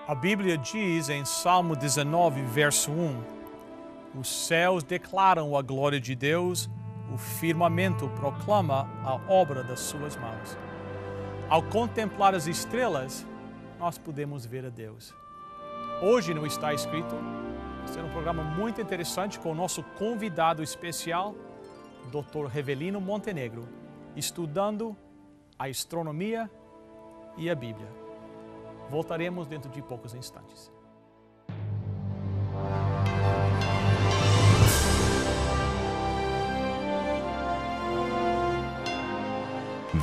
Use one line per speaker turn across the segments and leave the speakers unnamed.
A Bíblia diz em Salmo 19, verso 1, os céus declaram a glória de Deus, o firmamento proclama a obra das suas mãos. Ao contemplar as estrelas, nós podemos ver a Deus. Hoje no Está Escrito, vai ser um programa muito interessante com o nosso convidado especial, Dr. Revelino Montenegro, estudando a astronomia e a Bíblia. Voltaremos dentro de poucos instantes.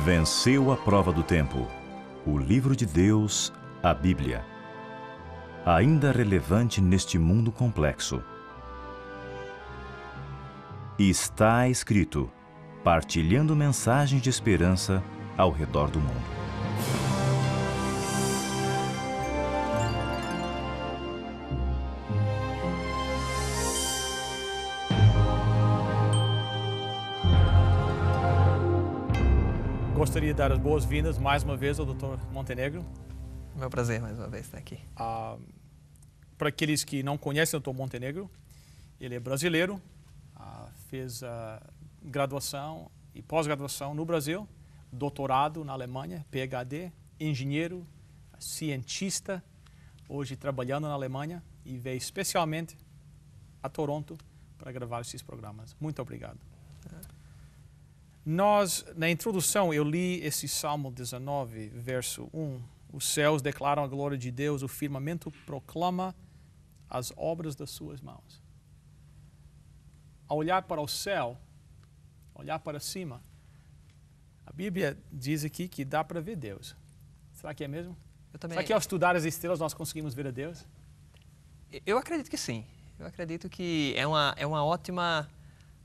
Venceu a prova do tempo. O livro de Deus, a Bíblia. Ainda relevante neste mundo complexo. Está escrito, partilhando mensagens de esperança ao redor do mundo.
Gostaria de dar as boas-vindas mais uma vez ao Dr. Montenegro.
Meu prazer mais uma vez estar aqui.
Para aqueles que não conhecem o Dr. Montenegro, ele é brasileiro, fez graduação e pós-graduação no Brasil, doutorado na Alemanha, PhD, engenheiro, cientista, hoje trabalhando na Alemanha e veio especialmente a Toronto para gravar esses programas. Muito obrigado. Na introdução, eu li esse Salmo 19, verso 1. Os céus declaram a glória de Deus, o firmamento proclama as obras das suas mãos. Ao olhar para o céu, olhar para cima, a Bíblia diz aqui que dá para ver Deus. Será que é mesmo? Será que ao estudar as estrelas nós conseguimos ver a Deus?
Eu acredito que sim. Eu acredito que é uma ótima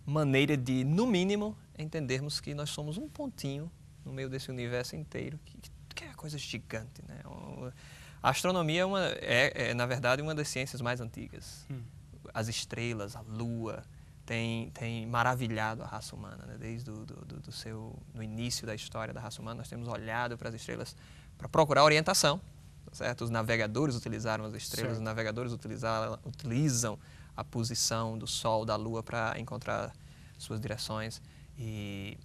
maneira de, no mínimo, entendermos que nós somos um pontinho no meio desse universo inteiro, que é uma coisa gigante, né? A astronomia na verdade, uma das ciências mais antigas. As estrelas, a Lua, tem maravilhado a raça humana, né? Desde no início da história da raça humana, nós temos olhado para as estrelas para procurar orientação, certo? Os navegadores utilizaram as estrelas, certo. Os navegadores utilizam a posição do Sol, da Lua, para encontrar suas direções. E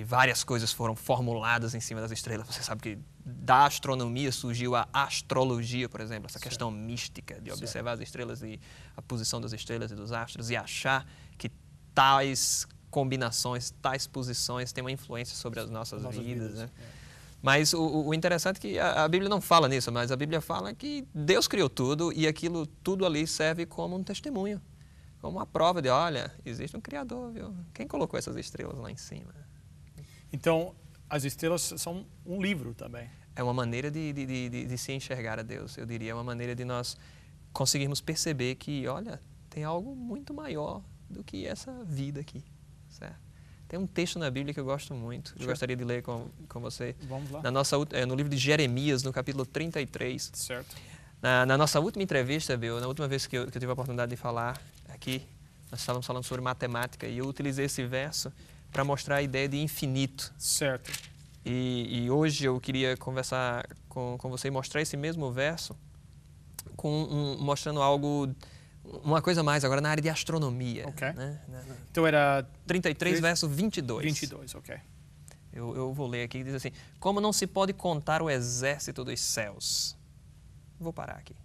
várias coisas foram formuladas em cima das estrelas. Você sabe que da astronomia surgiu a astrologia, por exemplo, essa questão mística de observar as estrelas e a posição das estrelas e dos astros e achar que tais combinações, tais posições têm uma influência sobre as nossas vidas, né? Mas o interessante é que a Bíblia não fala nisso, mas a Bíblia fala que Deus criou tudo e aquilo tudo ali serve como um testemunho, como uma prova de, olha, existe um Criador, viu? Quem colocou essas estrelas lá em cima?
Então, as estrelas são um livro também.
É uma maneira de se enxergar a Deus, eu diria. É uma maneira de nós conseguirmos perceber que, olha, tem algo muito maior do que essa vida aqui, certo? Tem um texto na Bíblia que eu gosto muito, eu gostaria de ler com você.
Vamos lá.
No livro de Jeremias, no capítulo 33.
Certo.
Na nossa última entrevista, Bill, na última vez que eu tive a oportunidade de falar aqui, nós estávamos falando sobre matemática e eu utilizei esse verso para mostrar a ideia de infinito.
Certo.
E hoje eu queria conversar com você e mostrar esse mesmo verso mostrando algo, uma coisa mais agora na área de astronomia.
Ok.
Né?
Então era
33, verso 22.
22, ok.
Eu vou ler aqui, que diz assim, como não se pode contar o exército dos céus. Vou parar aqui.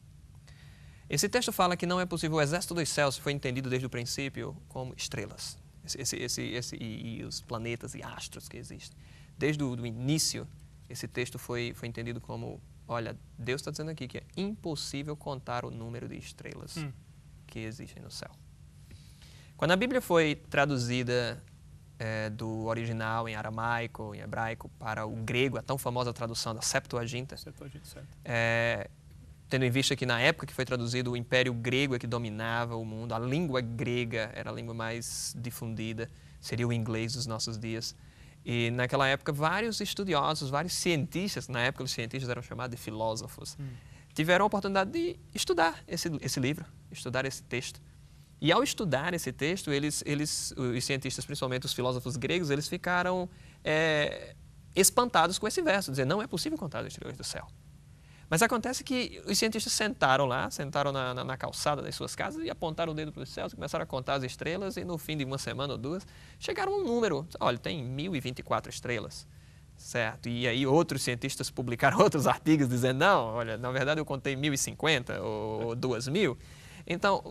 Esse texto fala que não é possível, o exército dos céus foi entendido desde o princípio como estrelas. E os planetas e astros que existem. Desde o início, esse texto foi entendido como, olha, Deus está dizendo aqui que é impossível contar o número de estrelas que existem no céu. Quando a Bíblia foi traduzida do original em aramaico, em hebraico, para o grego, a tão famosa tradução da Septuaginta,
certo.
Tendo em vista que na época que foi traduzido o Império Grego é que dominava o mundo, a língua grega era a língua mais difundida, seria o inglês dos nossos dias. E naquela época vários estudiosos, vários cientistas, na época os cientistas eram chamados de filósofos, tiveram a oportunidade de estudar esse livro, estudar esse texto. E ao estudar esse texto, os cientistas, principalmente os filósofos gregos, eles ficaram espantados com esse verso, dizer, não é possível contar as estrelas do céu. Mas acontece que os cientistas sentaram na calçada das suas casas e apontaram o dedo para os céus, começaram a contar as estrelas e no fim de uma semana ou duas, chegaram a um número. Olha, tem 1024 estrelas, certo? E aí outros cientistas publicaram outros artigos dizendo, não, olha, na verdade eu contei 1050 ou 2000. Então,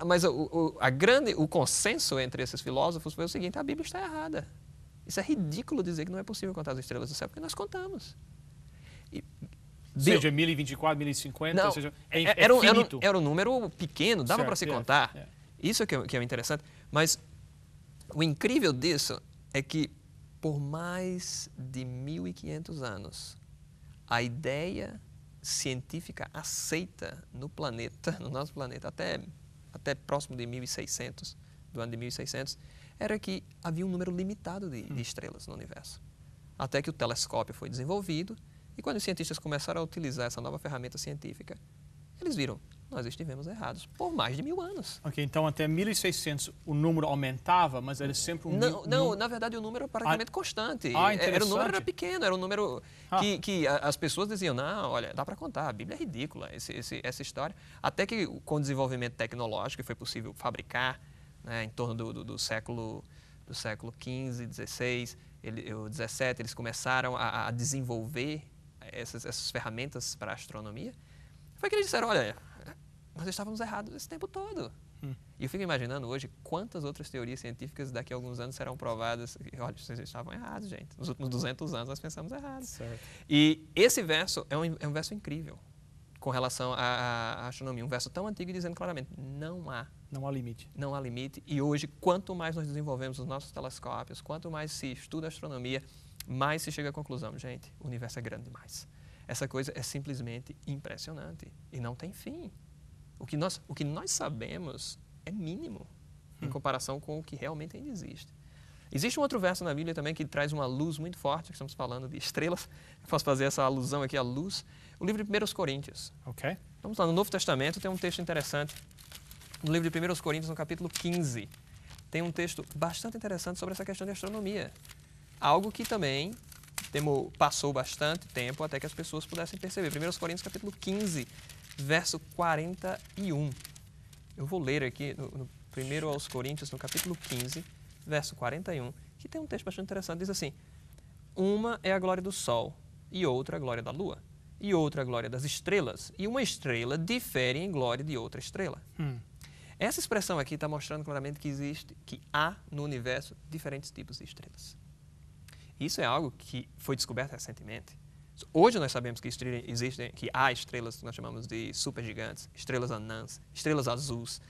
mas o consenso entre esses filósofos foi o seguinte, a Bíblia está errada. Isso é ridículo dizer que não é possível contar as estrelas do céu, porque nós contamos.
Seja 1024, 1050,
não,
seja, finito.
Era um número pequeno, dava para se contar. Isso é que é interessante. Mas o incrível disso é que por mais de 1500 anos, a ideia científica aceita no nosso planeta, até próximo de 1600, do ano de 1600, era que havia um número limitado de estrelas no universo. Até que o telescópio foi desenvolvido e quando os cientistas começaram a utilizar essa nova ferramenta científica, eles viram, nós estivemos errados por mais de 1000 anos.
Ok, então até 1600 o número aumentava, mas era sempre
Não, na verdade o número era praticamente constante.
Interessante.
O número era pequeno, era um número que as pessoas diziam, não, olha, dá para contar, a Bíblia é ridícula, essa história. Até que com o desenvolvimento tecnológico foi possível fabricar, né, em torno do século XV, XVI, o XVII, eles começaram a desenvolver essas ferramentas para a astronomia, foi que eles disseram, olha, nós estávamos errados esse tempo todo. E eu fico imaginando hoje quantas outras teorias científicas daqui a alguns anos serão provadas. Olha, vocês estavam errados, gente. Nos últimos 200 anos nós pensamos errado.
Certo.
E esse verso é um verso incrível com relação à astronomia. Um verso tão antigo dizendo claramente, não há
limite.
Não há limite. E hoje, quanto mais nós desenvolvemos os nossos telescópios, quanto mais se estuda a astronomia, mais se chega à conclusão, gente, o universo é grande demais. Essa coisa é simplesmente impressionante e não tem fim. O que nós sabemos é mínimo em comparação com o que realmente ainda existe. Existe um outro verso na Bíblia também que traz uma luz muito forte, que estamos falando de estrelas. Eu posso fazer essa alusão aqui à luz. O livro de 1 Coríntios.
Ok.
Vamos lá, no Novo Testamento tem um texto interessante. No livro de 1 Coríntios, no capítulo 15, tem um texto bastante interessante sobre essa questão de astronomia. Algo que também passou bastante tempo até que as pessoas pudessem perceber. 1 Coríntios, capítulo 15, verso 41. Eu vou ler aqui no 1 aos Coríntios, no capítulo 15, verso 41, que tem um texto bastante interessante. Diz assim, uma é a glória do sol e outra a glória da lua, e outra a glória das estrelas, e uma estrela difere em glória de outra estrela. Essa expressão aqui está mostrando claramente que há no universo diferentes tipos de estrelas. Isso é algo que foi descoberto recentemente. Hoje nós sabemos que há estrelas que nós chamamos de supergigantes, estrelas anãs, estrelas azuis,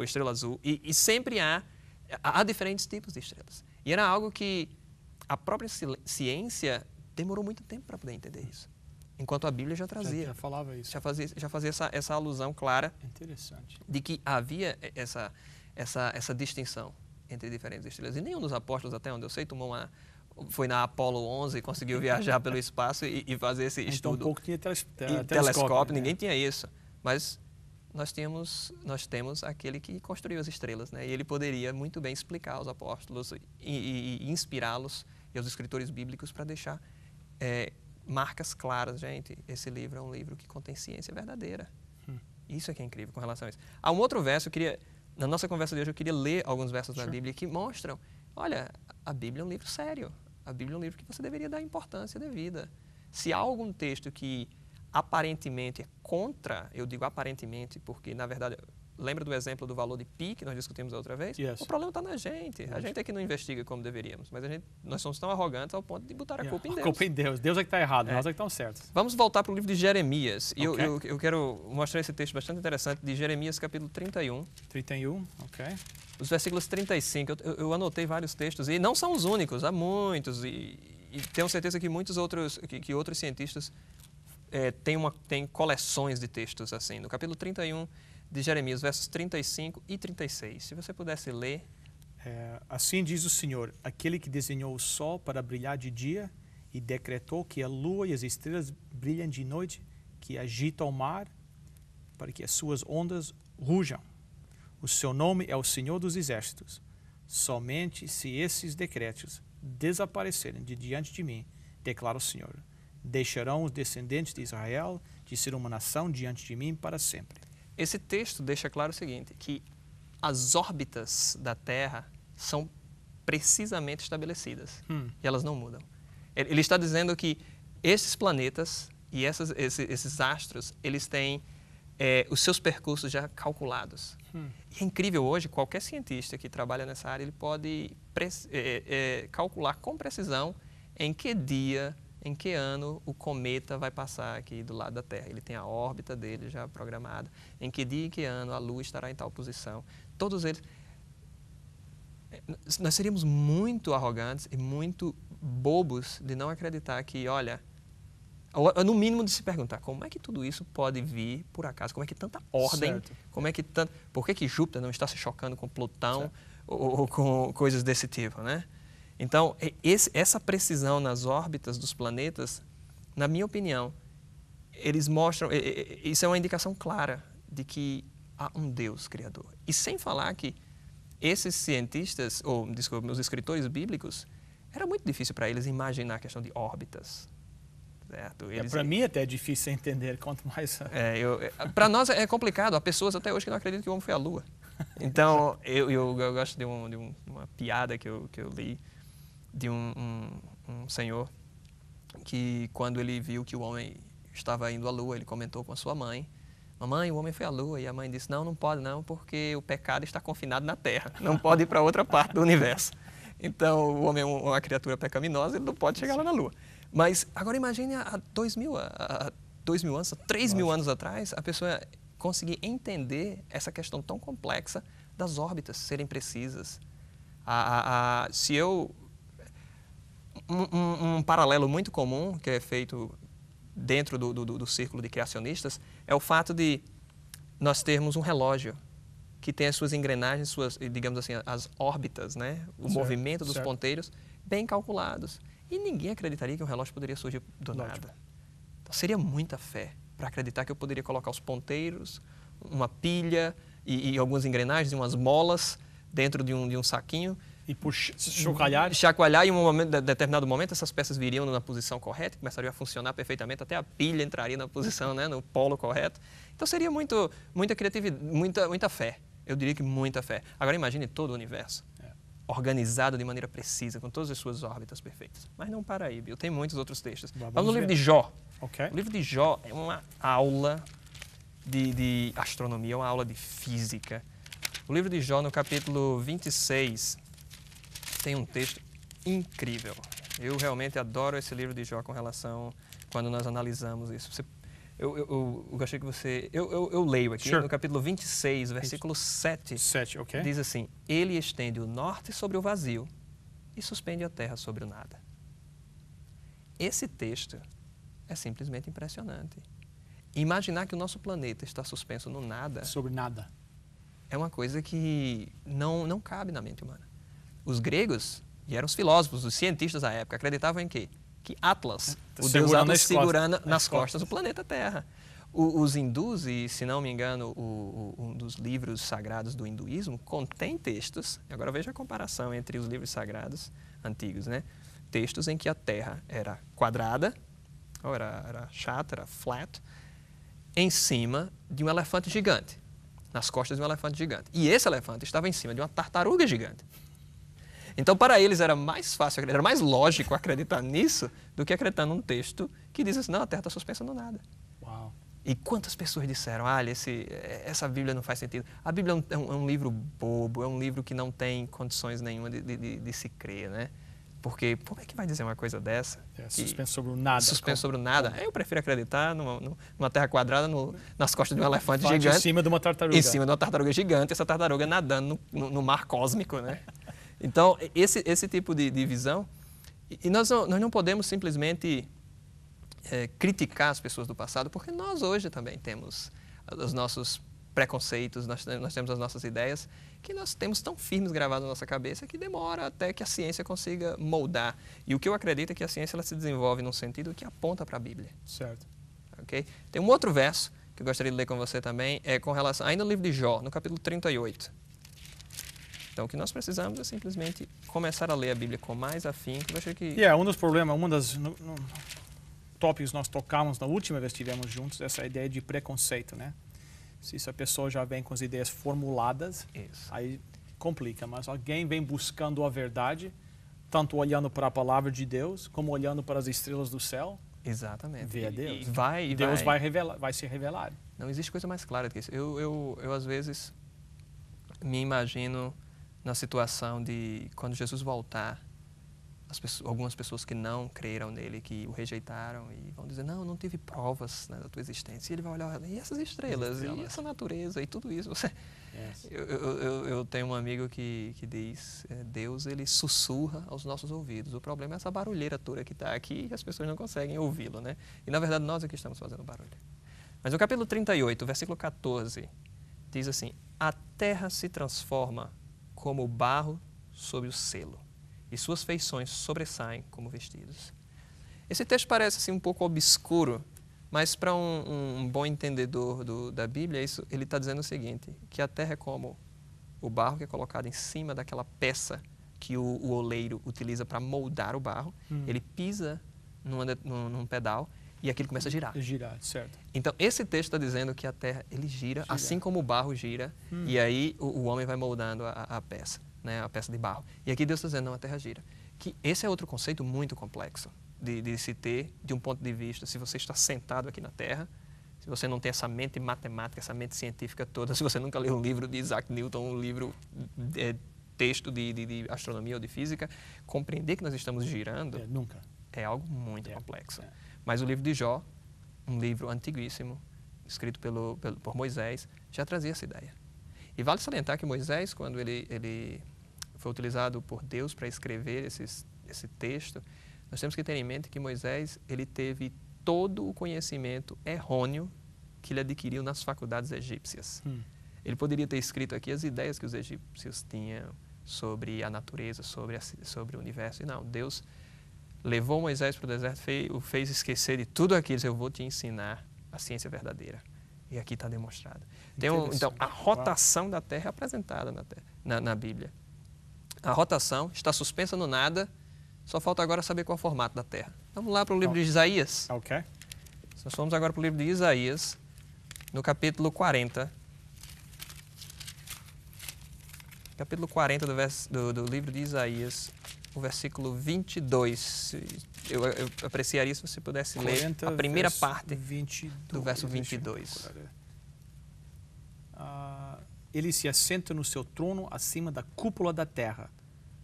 estrela azul, e sempre há diferentes tipos de estrelas. E era algo que a própria ciência demorou muito tempo para poder entender isso. Enquanto a Bíblia já trazia.
Já falava isso.
Já fazia essa alusão clara.
Interessante.
De que havia essa distinção entre diferentes estrelas. E nenhum dos apóstolos, até onde eu sei, foi na Apolo 11 e conseguiu viajar pelo espaço e fazer esse estudo.
Então, um pouco tinha
telescópio, ninguém tinha isso. Mas nós temos aquele que construiu as estrelas, né? E ele poderia muito bem explicar aos apóstolos e inspirá-los e aos escritores bíblicos para deixar marcas claras. Gente, esse livro é um livro que contém ciência verdadeira. Isso é que é incrível com relação a isso. Há um outro verso, na nossa conversa de hoje, eu queria ler alguns versos da Bíblia que mostram, olha, a Bíblia é um livro sério. A Bíblia é um livro que você deveria dar importância devida. Se há algum texto que aparentemente é contra, eu digo aparentemente porque, na verdade, lembra do exemplo do valor de π que nós discutimos a outra vez?
Yes.
O problema está na gente. A gente é que não investiga como deveríamos, mas nós somos tão arrogantes ao ponto de botar a culpa em Deus.
A culpa em Deus. Deus é que está errado, nós é que estamos certos.
Vamos voltar para o livro de Jeremias.
Okay.
Eu quero mostrar esse texto bastante interessante de Jeremias, capítulo 31.
31, ok.
Os versículos 35. Eu anotei vários textos, e não são os únicos, há muitos, e tenho certeza que muitos outros cientistas têm coleções de textos assim. No capítulo 31 de Jeremias, versos 35 e 36. Se você pudesse ler.
Assim diz o Senhor, aquele que desenhou o sol para brilhar de dia e decretou que a lua e as estrelas brilhem de noite, que agita o mar para que as suas ondas rujam. O seu nome é o Senhor dos Exércitos. Somente se esses decretos desaparecerem de diante de mim, declara o Senhor, deixarão os descendentes de Israel de ser uma nação diante de mim para sempre.
Esse texto deixa claro o seguinte, que as órbitas da Terra são precisamente estabelecidas e elas não mudam. Ele está dizendo que esses planetas e esses astros, eles têm os seus percursos já calculados. E é incrível hoje, qualquer cientista que trabalha nessa área, ele pode calcular com precisão em que dia, em que ano o cometa vai passar aqui do lado da Terra. Ele tem a órbita dele já programada, em que dia, em que ano a Lua estará em tal posição. Todos eles... Nós seríamos muito arrogantes e muito bobos de não acreditar que, olha, no mínimo de se perguntar como é que tudo isso pode vir por acaso, como é que tanta ordem,
Certo.
como é que por que Júpiter não está se chocando com Plutão ou com coisas desse tipo, né? Então, essa precisão nas órbitas dos planetas, na minha opinião, eles mostram, isso é uma indicação clara de que há um Deus criador. E sem falar que esses cientistas, desculpa, os escritores bíblicos, era muito difícil para eles imaginar a questão de órbitas.
Para mim até é difícil entender, quanto mais...
Para nós é complicado, há pessoas até hoje que não acreditam que o homem foi à Lua. Então, eu gosto de uma piada que eu li de um senhor que, quando ele viu que o homem estava indo à Lua, ele comentou com a sua mãe: mamãe, o homem foi à Lua. E a mãe disse: não pode não, porque o pecado está confinado na Terra, não pode ir para outra parte do universo. Então, o homem é uma criatura pecaminosa, ele não pode chegar lá na Lua. Mas agora imagine há 2.000 anos, 3.000 anos atrás, a pessoa conseguir entender essa questão tão complexa das órbitas serem precisas. Um paralelo muito comum que é feito dentro do círculo de criacionistas é o fato de nós termos um relógio que tem as suas engrenagens, digamos assim, as órbitas, né? O movimento dos ponteiros bem calculados. E ninguém acreditaria que um relógio poderia surgir do nada. Então, seria muita fé para acreditar que eu poderia colocar os ponteiros, uma pilha e algumas engrenagens e umas molas dentro de um saquinho.
E por chacoalhar.
Chacoalhar e em determinado momento essas peças viriam na posição correta, começariam a funcionar perfeitamente, até a pilha entraria na posição, né, no polo correto. Então seria muita criatividade, muita fé. Eu diria que muita fé. Agora imagine todo o universo. Organizado de maneira precisa, com todas as suas órbitas perfeitas. Mas não para aí, Bill. Tem muitos outros textos. Vamos no livro de Jó.
Okay.
O livro de Jó é uma aula de astronomia, é uma aula de física. O livro de Jó, no capítulo 26, tem um texto incrível. Eu realmente adoro esse livro de Jó com relação quando nós analisamos isso. Eu gostaria que você... Eu leio aqui, no capítulo 26, versículo 7,
okay.
Diz assim: ele estende o norte sobre o vazio e suspende a terra sobre o nada. Esse texto é simplesmente impressionante. Imaginar que o nosso planeta está suspenso no nada...
Sobre nada.
É uma coisa que não cabe na mente humana. Os gregos, e eram os filósofos, os cientistas da época, acreditavam em quê? Que Atlas, o deus Atlas, segurando nas costas do planeta Terra. Os hindus, e se não me engano, um dos livros sagrados do hinduísmo, contém textos, agora veja a comparação entre os livros sagrados antigos, né? Textos em que a Terra era quadrada, ou era chata, era flat, em cima de um elefante gigante, nas costas de um elefante gigante. E esse elefante estava em cima de uma tartaruga gigante. Então, para eles era mais fácil, era mais lógico acreditar nisso do que acreditar num texto que diz assim: não, a Terra está suspensa no nada.
Uau.
E quantas pessoas disseram: olha, essa Bíblia não faz sentido. A Bíblia é um livro bobo, é um livro que não tem condições nenhuma de se crer, né? Porque como é que vai dizer uma coisa dessa?
Suspenso sobre o nada.
Suspenso sobre o nada. Eu prefiro acreditar numa Terra quadrada nas costas de um elefante gigante.
Em cima de uma tartaruga.
Em cima de uma tartaruga gigante, essa tartaruga nadando no mar cósmico, né? Então, esse tipo de visão, e nós não podemos simplesmente criticar as pessoas do passado, porque nós hoje também temos os nossos preconceitos, nós temos as nossas ideias, que nós temos tão firmes gravadas na nossa cabeça que demora até que a ciência consiga moldar. E o que eu acredito é que a ciência ela se desenvolve num sentido que aponta para a Bíblia.
Certo.
Okay? Tem um outro verso que eu gostaria de ler com você também, com relação, ainda no livro de Jó, no capítulo 38. Então, o que nós precisamos é simplesmente começar a ler a Bíblia com mais afinco. Eu acho que...
um dos problemas, tópicos nós tocamos na última vez que estivemos juntos, essa ideia de preconceito, né? Se a pessoa já vem com as ideias formuladas, aí complica. Mas alguém vem buscando a verdade, tanto olhando para a palavra de Deus, como olhando para as estrelas do céu.
Exatamente.
Vê a Deus.
Deus
vai se revelar.
Não existe coisa mais clara do que isso. Eu às vezes, me imagino na situação de quando Jesus voltar, algumas pessoas que não creram nele, que o rejeitaram e vão dizer, não tive provas, né, da tua existência. E ele vai olhar, e essas estrelas, e essa natureza, e tudo isso. Eu tenho um amigo que diz, Deus, ele sussurra aos nossos ouvidos. O problema é essa barulheira toda que está aqui e as pessoas não conseguem ouvi-lo, né? E, na verdade, nós é que estamos fazendo barulho. Mas no capítulo 38, versículo 14, diz assim, a terra se transforma como barro sob o selo, e suas feições sobressaem como vestidos. Esse texto parece assim, um pouco obscuro, mas para um bom entendedor da Bíblia, ele está dizendo o seguinte, que a terra é como o barro que é colocado em cima daquela peça que o oleiro utiliza para moldar o barro, ele pisa num pedal e aquilo começa a girar.
Girar, certo.
Então, esse texto está dizendo que a terra ele gira, assim como o barro gira, e aí o homem vai moldando a peça. Né, a peça de barro. E aqui Deus está dizendo, não, a terra gira. Que esse é outro conceito muito complexo de se ter, de um ponto de vista, se você está sentado aqui na terra, se você não tem essa mente matemática, essa mente científica toda, se você nunca leu um livro de Isaac Newton, um livro, texto de astronomia ou de física, compreender que nós estamos girando
nunca.
É algo muito complexo. Mas o livro de Jó, um livro antiguíssimo, escrito por Moisés, já trazia essa ideia. E vale salientar que Moisés, quando ele foi utilizado por Deus para escrever esse texto, nós temos que ter em mente que Moisés ele teve todo o conhecimento errôneo que ele adquiriu nas faculdades egípcias. Ele poderia ter escrito aqui as ideias que os egípcios tinham sobre a natureza, sobre o universo. E não, Deus levou Moisés para o deserto, o fez esquecer de tudo aquilo. Eu vou te ensinar a ciência verdadeira. E aqui está demonstrado. Então, a rotação da Terra é apresentada na Bíblia. A rotação está suspensa no nada, só falta agora saber qual é o formato da Terra. Vamos lá para o livro de Isaías.
Ok.
Nós vamos agora para o livro de Isaías, no capítulo 40. Capítulo 40 do livro de Isaías, o versículo 22. Eu apreciaria se você pudesse ler a primeira parte do verso 22.
Ele se assenta no seu trono acima da cúpula da terra.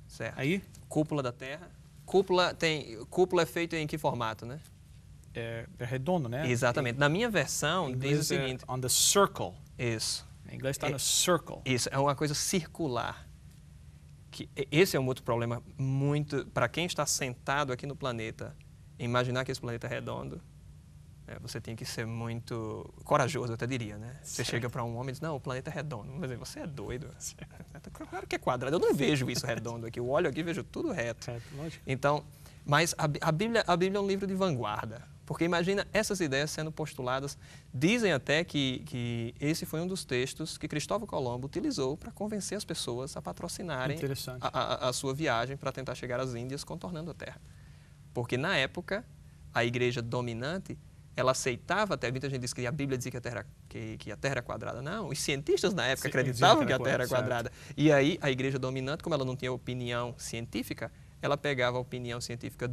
Certo.
Aí?
Cúpula da terra. Cúpula é feito em que formato, né?
É redondo, né?
Exatamente. Na minha versão, diz o seguinte.
On the circle.
Isso.
Em inglês está no circle.
Isso, é uma coisa circular. Esse é um outro problema muito... Para quem está sentado aqui no planeta, imaginar que esse planeta é redondo, você tem que ser muito corajoso, eu até diria, né? Você chega para um homem e diz, não, o planeta é redondo. Mas você é doido. Claro que é quadrado. Eu não vejo isso redondo aqui. Eu olho aqui e vejo tudo reto. Então, mas a Bíblia é um livro de vanguarda. Porque imagina essas ideias sendo postuladas. Dizem até que esse foi um dos textos que Cristóvão Colombo utilizou para convencer as pessoas a patrocinarem a sua viagem para tentar chegar às Índias contornando a Terra. Porque na época, a igreja dominante, ela aceitava até, muita gente diz que a Bíblia dizia que a Terra era quadrada. Não, os cientistas na época acreditavam que a Terra era quadrada. E aí a igreja dominante, como ela não tinha opinião científica, ela pegava a opinião científica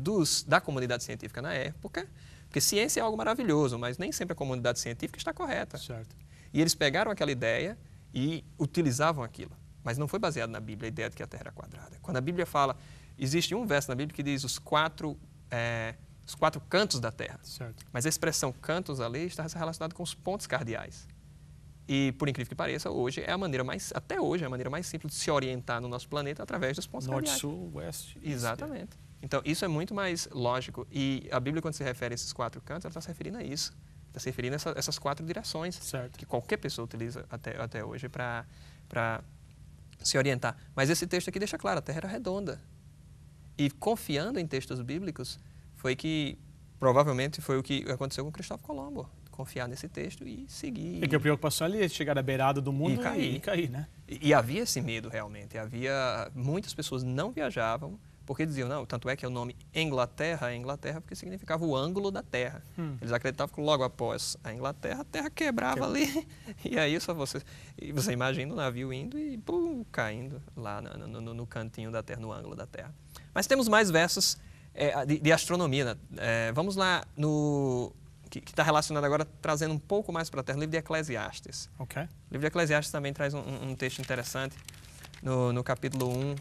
da comunidade científica na época, porque ciência é algo maravilhoso, mas nem sempre a comunidade científica está correta.
Certo.
E eles pegaram aquela ideia e utilizavam aquilo. Mas não foi baseado na Bíblia a ideia de que a Terra era quadrada. Quando a Bíblia fala, existe um verso na Bíblia que diz os quatro cantos da Terra.
Certo.
Mas a expressão cantos ali está relacionada com os pontos cardeais. E, por incrível que pareça, até hoje é a maneira mais simples de se orientar no nosso planeta através dos pontos cardeais.
Norte, sul, oeste.
Exatamente. Então, isso é muito mais lógico. E a Bíblia, quando se refere a esses quatro cantos, ela está se referindo a isso. Está se referindo a essas quatro direções que qualquer pessoa utiliza até hoje para se orientar. Mas esse texto aqui deixa claro, a Terra era redonda. E confiando em textos bíblicos, provavelmente foi o que aconteceu com Cristóvão Colombo. Confiar nesse texto e seguir.
Porque a preocupação ali é chegar à beirada do mundo e cair, né?
E havia esse medo realmente. Muitas pessoas não viajavam Porque diziam, não, tanto é que o nome Inglaterra é Inglaterra porque significava o ângulo da Terra. Eles acreditavam que logo após a Inglaterra, a Terra quebrava ali. E aí só você imagina o navio indo e pum, caindo lá no cantinho da Terra, no ângulo da Terra. Mas temos mais versos de astronomia. Vamos lá no que está relacionado agora, trazendo um pouco mais para a Terra, o livro de Eclesiastes.
Ok.
O livro de Eclesiastes também traz um texto interessante. No capítulo 1,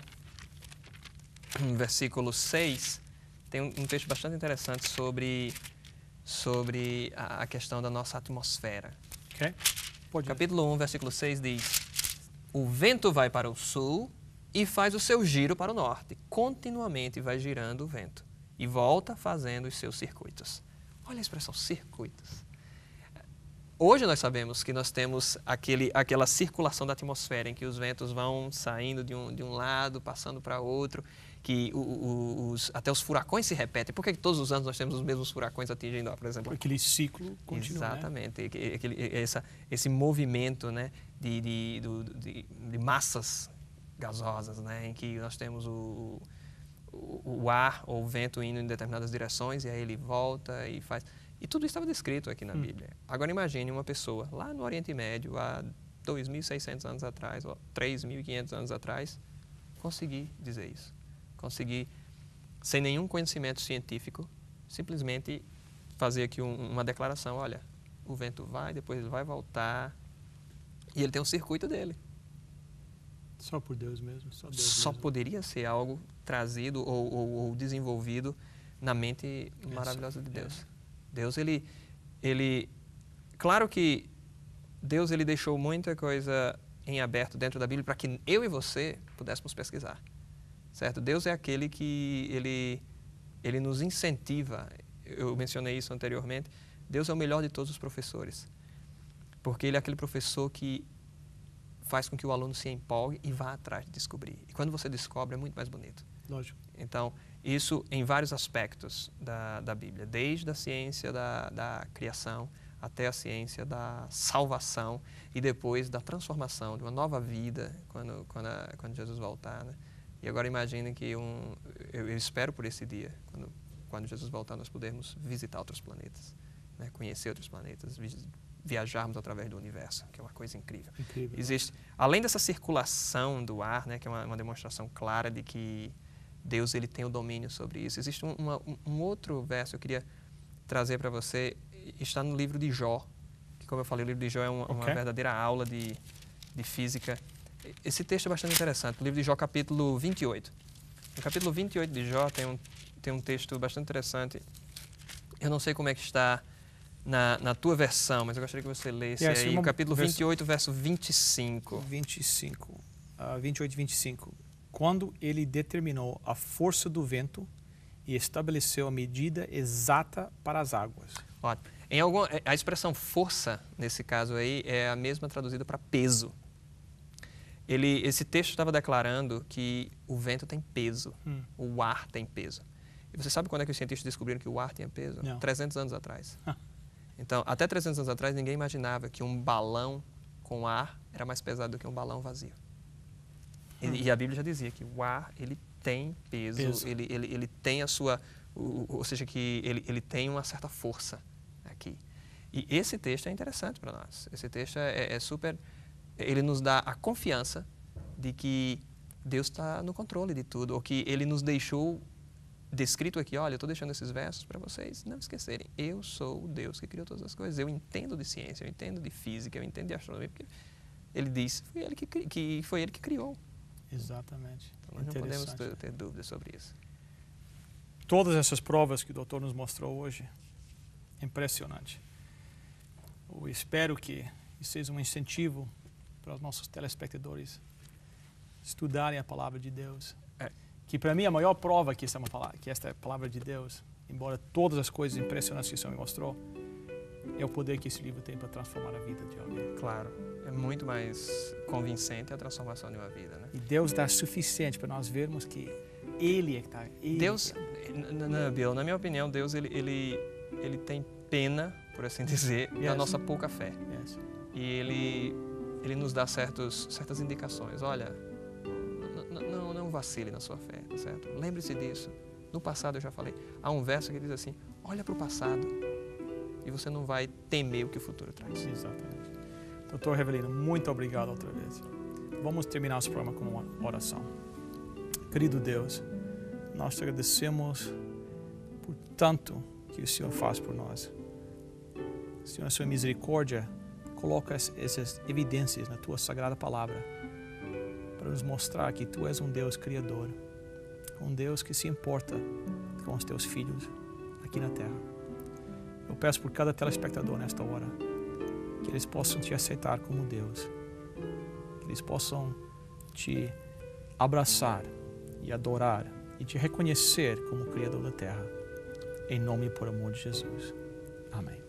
versículo 6, tem um texto bastante interessante sobre a questão da nossa atmosfera.
Ok. Pode ir.
Capítulo 1, versículo 6 diz: o vento vai para o sul e faz o seu giro para o norte. Continuamente vai girando o vento e volta fazendo os seus circuitos. Olha a expressão circuitos. Hoje nós sabemos que nós temos aquela circulação da atmosfera em que os ventos vão saindo de um lado, passando para outro, que até os furacões se repetem. Por que todos os anos nós temos os mesmos furacões atingindo, por exemplo?
Aquele ciclo continua.
Exatamente. Né? Esse movimento, né, de massas gasosas, né, em que nós temos o ar ou o vento indo em determinadas direções e aí ele volta e faz... E tudo isso estava descrito aqui na Bíblia. Agora imagine uma pessoa lá no Oriente Médio, há 2.600 anos atrás, ou 3.500 anos atrás, conseguir dizer isso. Conseguir, sem nenhum conhecimento científico, simplesmente fazer aqui uma declaração: olha, o vento vai, depois ele vai voltar, e ele tem um circuito dele.
Só por Deus mesmo.
Só poderia ser algo trazido ou desenvolvido na mente maravilhosa de Deus. Deus, claro que Deus ele deixou muita coisa em aberto dentro da Bíblia para que eu e você pudéssemos pesquisar, certo? Deus é aquele que ele nos incentiva. Eu mencionei isso anteriormente. Deus é o melhor de todos os professores, porque ele é aquele professor que faz com que o aluno se empolgue e vá atrás de descobrir. E quando você descobre, é muito mais bonito.
Lógico.
Então, isso em vários aspectos da Bíblia, desde a ciência da criação até a ciência da salvação e depois da transformação, de uma nova vida quando Jesus voltar. Né? E agora imagine que eu espero por esse dia, quando Jesus voltar, nós podermos visitar outros planetas, né? Conhecer outros planetas, viajarmos através do universo, que é uma coisa incrível. Existe, além dessa circulação do ar, né, que é uma demonstração clara de que Deus ele tem o domínio sobre isso, existe um outro verso que eu queria trazer para você, está no livro de Jó, que, como eu falei, o livro de Jó é uma verdadeira aula de física. Esse texto é bastante interessante, o livro de Jó, capítulo 28. No capítulo 28 de Jó tem um texto bastante interessante. Eu não sei como é que está na tua versão, mas eu gostaria que você lesse aí o capítulo 28, verso 25.
28 e 25. Quando ele determinou a força do vento e estabeleceu a medida exata para as águas.
Ótimo. A expressão força, nesse caso aí, é a mesma traduzida para peso. Esse texto estava declarando que o vento tem peso, o ar tem peso. E você sabe quando é que os cientistas descobriram que o ar tinha peso?
Não.
300 anos atrás. Então, até 300 anos atrás, ninguém imaginava que um balão com ar era mais pesado do que um balão vazio. E a Bíblia já dizia que o ar, ele tem peso. Ele tem a sua... ou seja, que ele tem uma certa força aqui. E esse texto é interessante para nós. Esse texto é super... Ele nos dá a confiança de que Deus está no controle de tudo, ou que Ele nos deixou descrito aqui, olha, eu estou deixando esses versos para vocês não esquecerem. Eu sou o Deus que criou todas as coisas. Eu entendo de ciência, eu entendo de física, eu entendo de astronomia, porque Ele disse, foi Ele que criou.
Exatamente.
Então, nós não podemos ter dúvidas sobre isso.
Todas essas provas que o doutor nos mostrou hoje, impressionante. Eu espero que isso seja um incentivo para os nossos telespectadores estudarem a palavra de Deus. Que para mim a maior prova que esta é a palavra de Deus, embora todas as coisas impressionantes que o Senhor me mostrou, é o poder que esse livro tem para transformar a vida de alguém.
Claro, é muito mais convincente a transformação de uma vida, né?
E Deus dá suficiente para nós vermos que Ele é que está...
Deus, Bill, na minha opinião, Deus ele tem pena, por assim dizer, da nossa pouca fé. E Ele nos dá certas indicações. Olha, não não vacile na sua fé, tá certo? Lembre-se disso. No passado eu já falei. Há um verso que diz assim, olha para o passado e você não vai temer o que o futuro traz.
Exatamente. Doutor Revelino, muito obrigado outra vez. Vamos terminar esse programa com uma oração. Querido Deus, nós te agradecemos por tanto que o Senhor faz por nós. Senhor, a sua misericórdia, coloca essas evidências na tua sagrada palavra para nos mostrar que tu és um Deus criador, um Deus que se importa com os teus filhos aqui na terra. Eu peço por cada telespectador nesta hora que eles possam te aceitar como Deus, que eles possam te abraçar e adorar e te reconhecer como Criador da terra. Em nome e por amor de Jesus. Amém.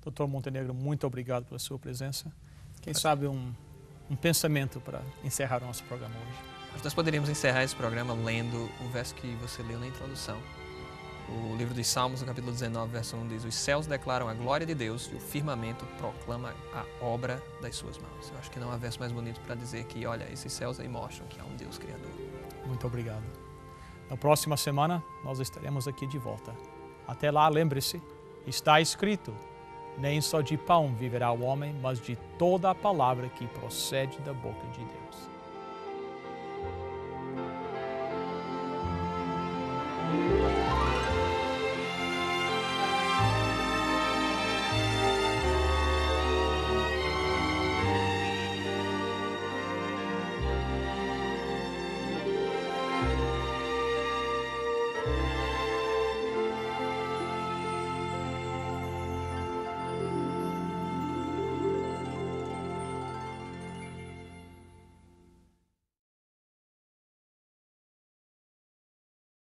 Doutor Montenegro, muito obrigado pela sua presença. Quem sabe um pensamento para encerrar o nosso programa hoje.
Nós poderíamos encerrar esse programa lendo o verso que você leu na introdução. O livro dos Salmos, no capítulo 19, verso 1, diz: os céus declaram a glória de Deus e o firmamento proclama a obra das suas mãos. Eu acho que não há verso mais bonito para dizer que, olha, esses céus aí mostram que há um Deus Criador.
Muito obrigado. Na próxima semana, nós estaremos aqui de volta. Até lá, lembre-se, está escrito: nem só de pão viverá o homem, mas de toda a palavra que procede da boca de Deus.